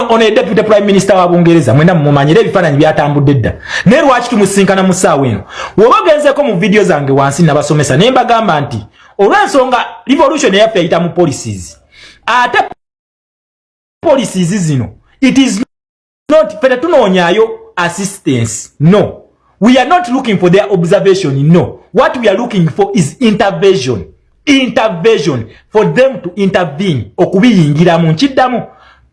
ono deputy prime minister wa Bungereza mwenda mumanyire ebifaananyi byatambudde dda naye lwaki tumusinkana mu ssaawa eno woba ogenzeko mu video zange wansi nabasomesa naye mbagamba nti olw'ensonga revolution eyaffe eyita mu policies ate policies zino it is not fete tunoonyaayo assistance no we are not looking for their observation no what we are looking for is intervention for them to intervene okubiyingiramu nkiddamu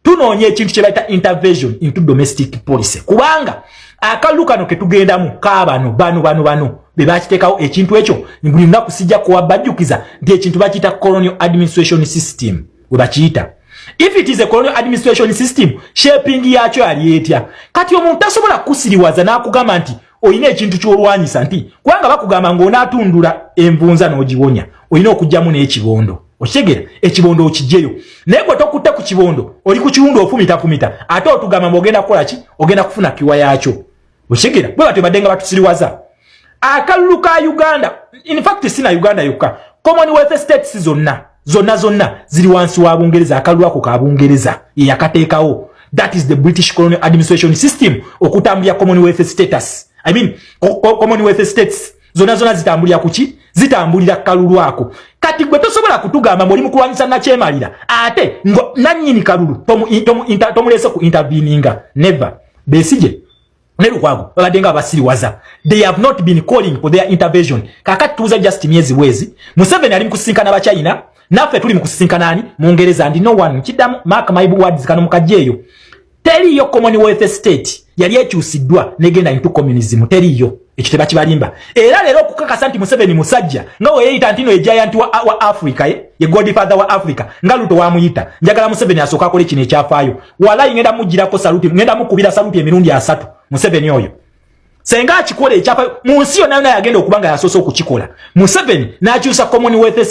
tunonye ekintu kye bayita intervention into domestic policy kubanga akalulu kano ke tugendamu kaabano bano be bakiteekawo ekintu ekyo buli lunaku sijja kuwabajjukiza nti ekintu bakiyita colonial administration system we bakiyita if it is a colonial administration system shaping yakyo yali etya kati omuntu tasobola kusiriwaza n'akugamba nti oyina ekintu ky'olwanyisa nti kubanga bakugamba ng'onaatundula envunza n'ogiwonya oyina okugyamu n'ekibondo okigera ekibondo okijjeyo naye gwe tokutte ku kibondo oli ku kiwundo ofumita ate otugamba ng'ogenda kukola ki ogenda kufuna kiwa yakyo okigera bwe batyo badde nga batusiriwaza akalulu ka Uganda in fact sina Uganda yokka Commonwealth states zonna ziri wansi wa Bungereza akalulu ako ka Bungereza yakateekawo that is the British colonial administration system okutambulya Commonwealth status I mean Commonwealth states zonna zitambulira kuki zitambulira kalulu ako kati gwe tosobola kutugamba muri mukulwanyisa na kyemalira ate ngo nanyini kalulu tomulese ku interveninga never besije nerukwago babadenga abasiriwaza they have not been calling for their intervention kakati tuza just myezi wezi Museveni ali mukusinkana ba China naffe tuli mukusinkana ani Mungereza and no one kidamu mark my words kanu mukajeyo teriyo Commonwealth state yali ekyusiddwa negenda into communism teriyo ekiteba kibalimba era lero okukakasa nti Museveni musajja ngawe yeyita ntino giant wa Africa ye godfather wa Africa ngaluto wamuyita njagala Museveni asoka akole kino ekyafaayo wala ngenda mujirako saluti ngenda mukubira saluti emirundi 3 Museveni oyo senga akikole ekyafaayo munsi yo nayo yagenda okubanga yasoso okukikola Museveni n'akyusa Commonwealth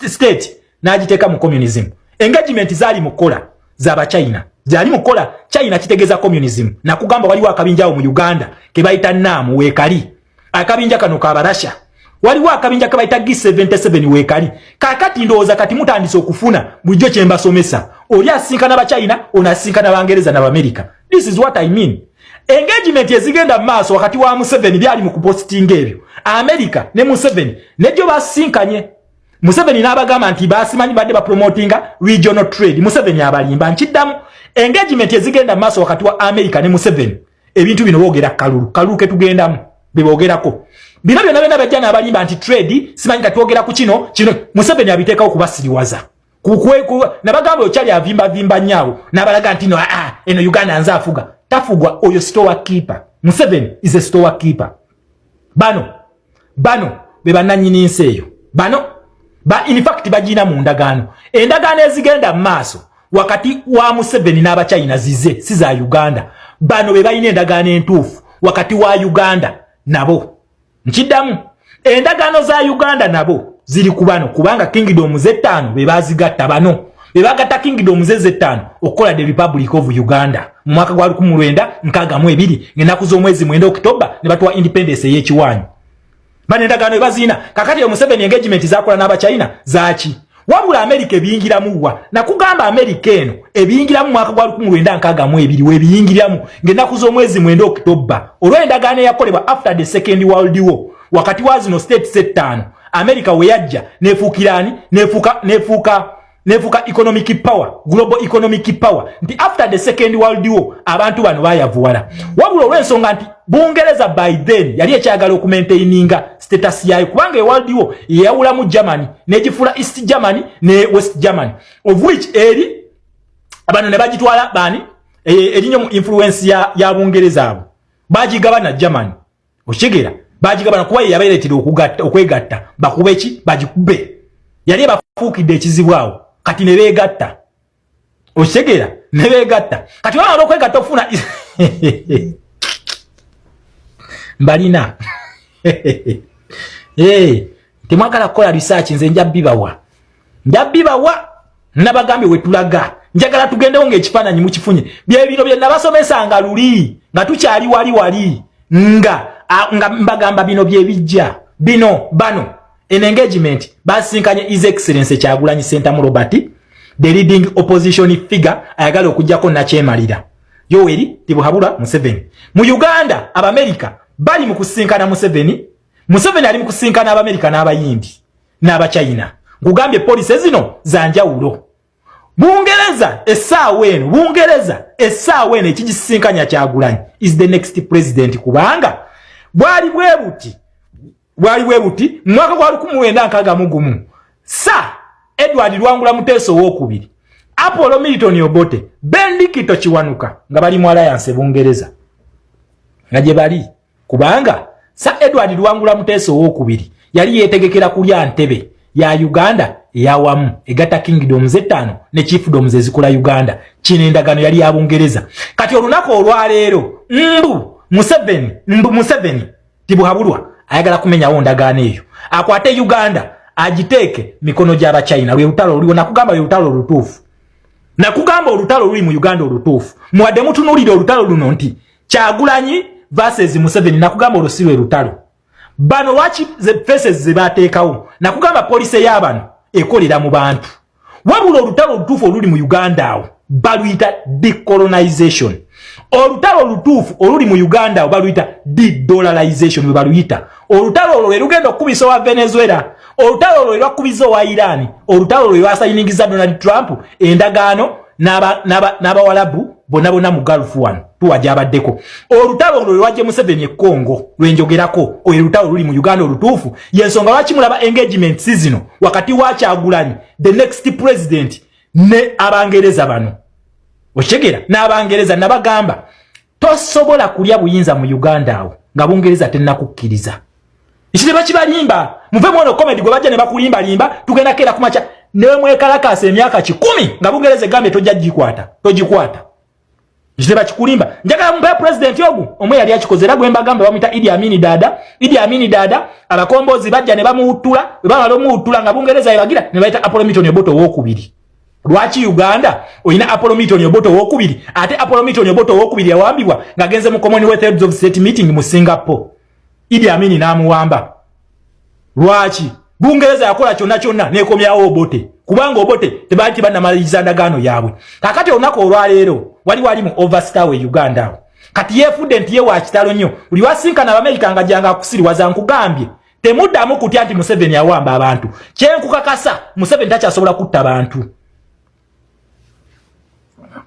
state n'agiteeka mu communism engagement zali mukola zaba China zali mukola China kitegeza communism na kugamba waliwo akabinjao mu Uganda ke bayita namu wekali akabinja kano ka Barasha waliwo akabinja ke bayita G77 wekali kakati ndooza kati mutandise okufuna bulijjo kyemba somesa oli asinkana ba China onasinkana Bangereza na America this is what I mean engagement ezigenda maaso wakati wa Museveni byali mu kuposting ebyo America ne Museveni nejo basinkanye Museveni n'abagamba nti basimanyi badde ba promotinga regional trade Museveni abalimba nkiddamu engagement ezigenda maaso wakati wa America ne Museveni ebintu bino boogera kalulu ke tugendamu bebogerako bino byonna bajjana abalimba nti trade simanyi katwogera ku kino Museveni abiteekawo kubasiriwaza nabagamba okyali avimba nyawo n'abalaga nti no eno Uganda nze afuga tafugwa oyo store keeper Museveni is a store keeper bano be bannannyini nsi eyo bano in fact bajina mu ndagaano endagaano ezigenda maaso wakati wa Museveni n'aba China zize siza Uganda bano be bayina endagaano entuufu wakati wa Uganda nabo nkiddamu endagaano za Uganda nabo ziri kubano kubanga kingdom Z5 be bazigatta bano be bagatta kingdom Z5 okola the Republic of Uganda mu mwaka gwa 1962 ngenaku z'omwezi 9 Oktoba ne batwa independence y'ekiwanyi banendagano bazina kakati ya Museveni engagement zakola n'aba China zaaki wabula America ebiyingiramuwa nakugamba America eno ebiyingiramu mwaka gwa 1962 webiyingiramu ngenaku z'omwezi 9 Oktoba olw'endagaano yakolebwa after the second world war wakati wa zino states 5 America weyajja nefuukirani nefuuka economic power global economic power nti after the second world war abantu bano bayavuwala wabula olw'ensonga nti Bungereza by then yali ekyagala okumaintaininga status yayo kubanga world war yawulamu Germany negifula East Germany ne West Germany of which eri abantu ne bagitwala bani erinyo mu influence ya Bungereza abo bagigabana Germany okigera bagigabana kuba yabeeretera okwegatta bakube ki bagikube yali bafuukidde ekizibwawo kati ne beegatta okigera ne beegatta kati waba okwegatta ofuna mbalina temwagala kukola research nze njabbibawa nabagambe wetulaga njagala tugendewo ng'ekifaananyi mukifunye bye bino bye nabasomesanga luli nga tukyali wali nga mbagamba bino bye bijja bano en engagement basinkanye His Excellency Kyagulanyi Ssentamu Robert the leading opposition figure ayagala okujjako nakyemalira Yoweri Tibuhaburwa Museveni. Mu Uganda Abamerika bali mu kusinkana Museveni ali mu kusinkana Abamerika n'abayindi n'Abachina. Ngugambye police zino zanjawulo. Bungereza essaawa eno ekigisinkanya Kyagulanyi is the next president kubanga bwali bwe buti mwaka gwa 1961 Sir Edward Lwangula Muteso w'okubiri Apollo Milton Obote Bendikito Kiwanuka nga bali mu alliance Bungereza nga gye bali kubanga Sir Edward Lwangula Muteso w'okubiri yali yetegekera kulya ntebe ya Uganda yawamu egata kingdoms 5 ne chiefdoms ezikola Uganda kino endagano yali ya Bungereza kati olunako olwaleero Museveni Tibuhaburwa ayagala kumenya ondagano eyo akwate Uganda agiteke mikono gy'aba China lwe lutalo luliwo nakugamba lwe lutalo lutuufu nakugamba olutalo luli mu Uganda olutuufu muwadde mutunulire olutalo luno nti Kyagulanyi versus Museveni nakugamba olosirwe lutalo bano lwaki ze faces zebateekawo nakugamba police y'abano ekolera mu bantu wabula olutalo olutuufu oluli mu Uganda awo baluyita decolonization olutalo olutuufu oluli mu Uganda awo baluyita de-dollarization baluyita olutalo olwo lugenda okubisa wa Venezuela olutalo olwo lwakubisa wa Iran olutalo olwo lwasayingiza Donald Trump endagaano n'abawalabu bonna mu Gulf wano tuwaje abaddeko olutalo olwo lwajje Museveni e Congo lwenjogerako olutalo luli mu Uganda olutuufu yensonga lwaki mulaba engagement zino wakati wa Kyagulanyi the next president ne Abangereza bano okyegera n'Abangereza nabagamba tosobola kulya buyinza mu Uganda awo nga Bungereza tennakukkiriza ekiteba kibalimba muve mwono comedy gwe bajja ne bakulimba tugenda kera kumacha newe mwekalakasa emyaka 10 nga Bungereza gambe togikwata ekiteba kikulimba njagala mumpe president yogu omwe yali akikozera gwe mbagamba bamuyita Idi Amin Dada abakombozi bajja ne bamuwutula bamala omuwutula nga Bungereza yebagira ne bayita Apollo Milton Obote w'okubiri lwaki Uganda oyina Apollo Milton Obote w'okubiri ate Apollo Milton Obote w'okubiri yawambibwa nga genze mu Commonwealth Heads of State meeting mu Singapore Idi Amin n'amuwamba lwaki Bungereza yakola kyonna nekomyawo Obote kubanga Obote tebali banamaliza ndagaano yaabwe kakati onako olwaleero wali mu overstar we Uganda kati yefudde nti yewa kitalo nnyo buli wasinkana Abamerika nga janga akusiriwaza nkugambye temuddamu kutya nti Museveni awamba abantu kyenkukakasa Museveni takyasobola kutta abantu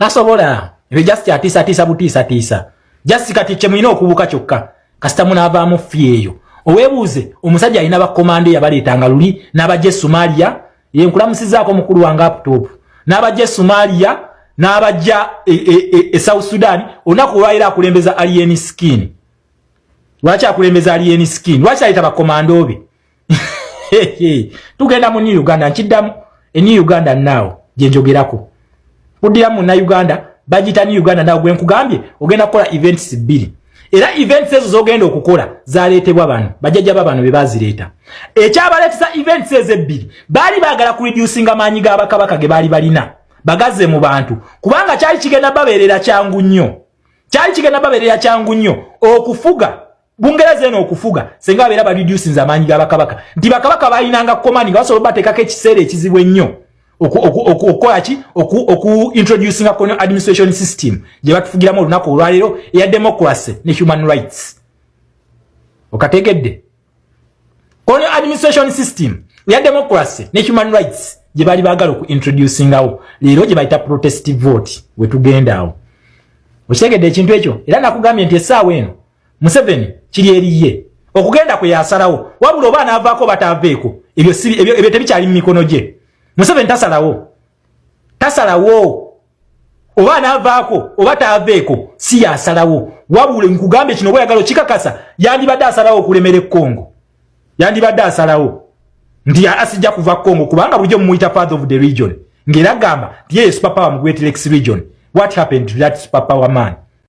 nasobola ebe just atisa butiisa just kati kyemulina okubuuka kyokka kasita munaavaamu fyeyo oweebuuze omusajja alina bakomande yabaleetanga luli n'abajja Somalia yenkulamusizaako mukulu wange laptop n'abajja Somalia n'abajja South Sudan onaku olwaliro akulembeza Alien Skin lwaki akulembeza Alien Skin lwaki ayita bakomando be tugenda mu New Uganda nkiddamu New Uganda now gyenjogerako kuddira mu Uganda bagita New Uganda nawe gwe nkugambye ogenda kukola events 2 era events ezo zogenda okukola zaleetebwa bano bajjajja babano be bazireeta ekyabaleetesa events ezo 2 baali baagala ku reducinga maanyi g'abakabaka ge baali balina bagaze mu bantu kubanga kyali kigenda babeerera kyangu nnyo okufuga Bungereza eno okufuga senga abeera ba reducinga maanyi g'abakabaka nti bakabaka balinanga command nga basobola bateekako ekiseera ekizibu ennyo oku introducing a colonial administration system je batufugiramu olunaku olwaleero eya democracy ne human rights okategedde colonial administration system eya democracy ne human rights je bali bagala oku introducing awo leero je bayita protest vote wetugenda awo okitegedde ekintu ekyo era nakugambye nti essaawa eno Museveni kiri eriye okugenda kwe yasalawo wabula oba anaavaako bataaveeko ebyo tebikyali mu mikono gye Museveni tasalawo oba anaavaako oba taaveeko si yasalawo wabula nkugambye kino bweyagala kikakasa yandibadde asalawo okulemera Congo yandibadde asalawo nti asijja kuva Congo kubanga bulijjo mumuyita father of the region ng'era gamba nti ye superpower mu Great Lakes region what happened to that superpower man